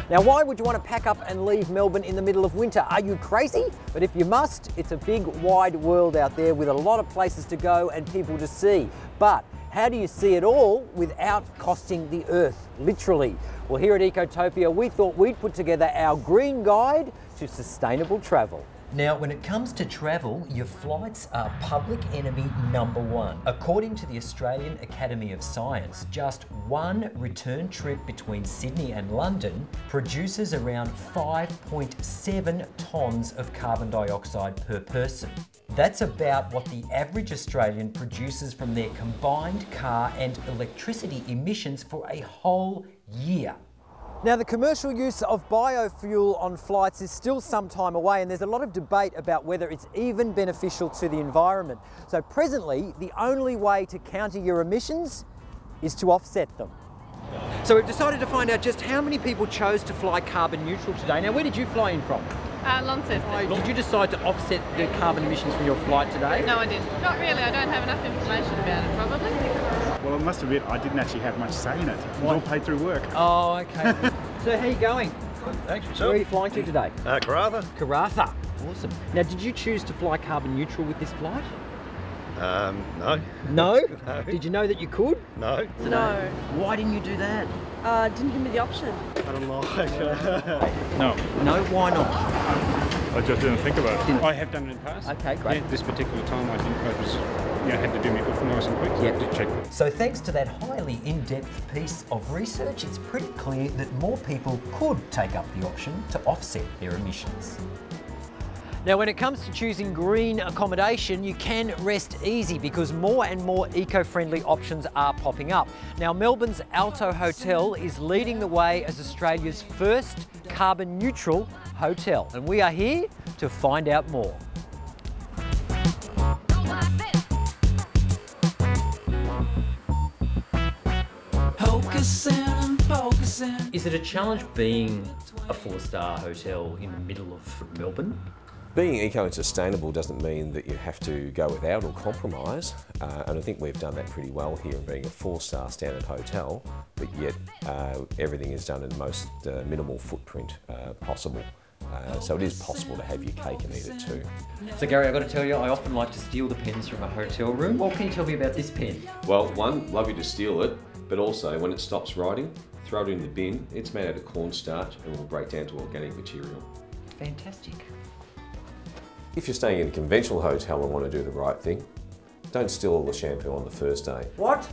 Now, why would you want to pack up and leave Melbourne in the middle of winter? Are you crazy? But if you must, it's a big, wide world out there with a lot of places to go and people to see. But how do you see it all without costing the earth, literally? Well, here at Ecotopia, we thought we'd put together our green guide to sustainable travel. Now, when it comes to travel, your flights are public enemy #1. According to the Australian Academy of Science, just one return trip between Sydney and London produces around 5.7 tonnes of carbon dioxide per person. That's about what the average Australian produces from their combined car and electricity emissions for a whole year. Now, the commercial use of biofuel on flights is still some time away, and there's a lot of debate about whether it's even beneficial to the environment. So presently, the only way to counter your emissions is to offset them. So we've decided to find out just how many people chose to fly carbon neutral today. Now, where did you fly in from? Launceston. Did you decide to offset the carbon emissions from your flight today? No, I didn't. Not really. I don't have enough information about it, probably. Well, I must admit, I didn't actually have much say in it. It was all paid through work. Oh, okay. So how are you going? Good, thanks. Where are you flying to today? Karatha. Karatha. Awesome. Now, did you choose to fly carbon neutral with this flight? No. No? No. Did you know that you could? No. No. Why didn't you do that? Didn't give me the option. I don't like No, No, why not? I just didn't think about it. I have done it in the past. Okay, great. Yeah, this particular time I think I was, had to do me nice and quick, so I had to check. So thanks to that highly in-depth piece of research, it's pretty clear that more people could take up the option to offset their emissions. Now, when it comes to choosing green accommodation, you can rest easy because more and more eco-friendly options are popping up. Now, Melbourne's Alto Hotel is leading the way as Australia's first carbon neutral hotel, and we are here to find out more. Is it a challenge being a 4-star hotel in the middle of Melbourne? Being eco and sustainable doesn't mean that you have to go without or compromise, and I think we've done that pretty well here in being a 4-star standard hotel, but yet everything is done in the most minimal footprint possible. So it is possible to have your cake and eat it too. So Gary, I've got to tell you, I often like to steal the pens from a hotel room. What can you tell me about this pen? Well, one, love you to steal it, but also when it stops writing, throw it in the bin. It's made out of cornstarch and will break down to organic material. Fantastic. If you're staying in a conventional hotel and want to do the right thing, don't steal all the shampoo on the first day. What?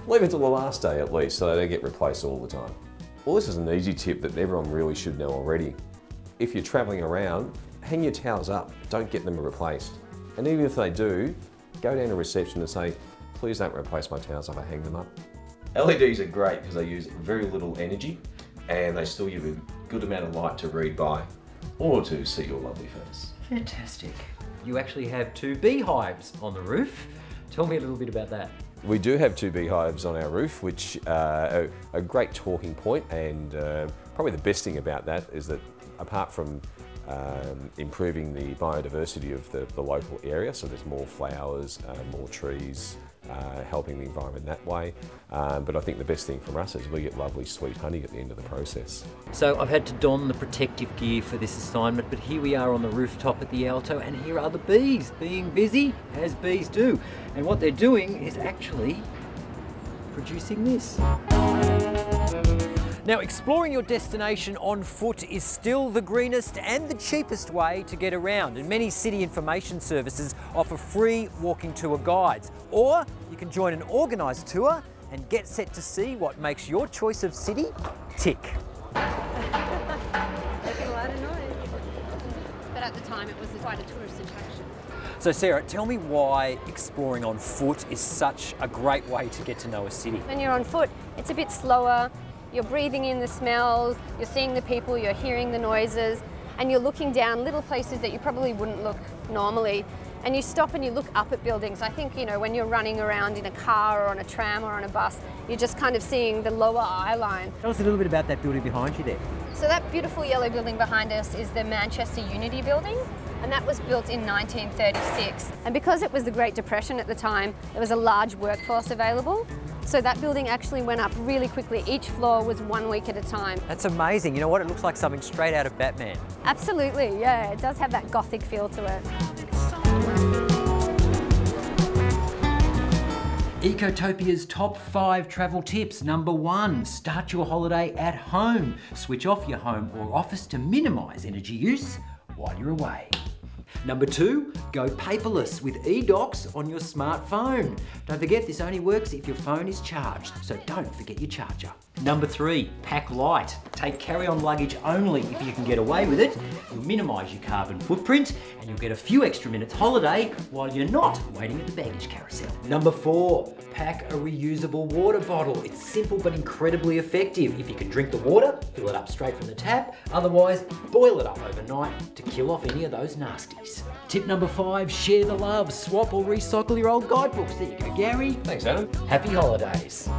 Leave it till the last day at least, so they don't get replaced all the time. Well, this is an easy tip that everyone really should know already. If you're travelling around, hang your towels up, don't get them replaced. And even if they do, go down to reception and say, please don't replace my towels if I hang them up. LEDs are great because they use very little energy and they still give a good amount of light to read by or to see your lovely face. Fantastic. You actually have 2 beehives on the roof. Tell me a little bit about that. We do have 2 beehives on our roof, which are a great talking point, and probably the best thing about that is that apart from improving the biodiversity of the local area, so there's more flowers, more trees, helping the environment that way. But I think the best thing from us is we get lovely sweet honey at the end of the process. So I've had to don the protective gear for this assignment, but here we are on the rooftop at the Alto, and here are the bees being busy, as bees do. And what they're doing is actually producing this. Now, exploring your destination on foot is still the greenest and the cheapest way to get around, and many city information services offer free walking tour guides. Or you can join an organised tour and get set to see what makes your choice of city tick. Making a lot of noise. But at the time it was quite a tourist attraction. So Sarah, tell me why exploring on foot is such a great way to get to know a city. When you're on foot, it's a bit slower. You're breathing in the smells, you're seeing the people, you're hearing the noises, and you're looking down little places that you probably wouldn't look normally. And you stop and you look up at buildings. I think, you know, when you're running around in a car or on a tram or on a bus, you're just kind of seeing the lower eye line. Tell us a little bit about that building behind you there. So that beautiful yellow building behind us is the Manchester Unity building, and that was built in 1936. And because it was the Great Depression at the time, there was a large workforce available. So that building actually went up really quickly. Each floor was 1 week at a time. That's amazing. You know what? It looks like something straight out of Batman. Absolutely, yeah. It does have that gothic feel to it. Ecotopia's top 5 travel tips. Number 1, start your holiday at home. Switch off your home or office to minimise energy use while you're away. Number 2, go paperless with eDocs on your smartphone. Don't forget, this only works if your phone is charged, so don't forget your charger. Number 3, pack light. Take carry-on luggage only if you can get away with it. You'll minimise your carbon footprint and you'll get a few extra minutes holiday while you're not waiting at the baggage carousel. Number 4, pack a reusable water bottle. It's simple but incredibly effective. If you can drink the water, fill it up straight from the tap. Otherwise, boil it up overnight to kill off any of those nasties. Tip number 5, share the love. Swap or recycle your old guidebooks. There you go, Gary. Thanks, Adam. Happy holidays.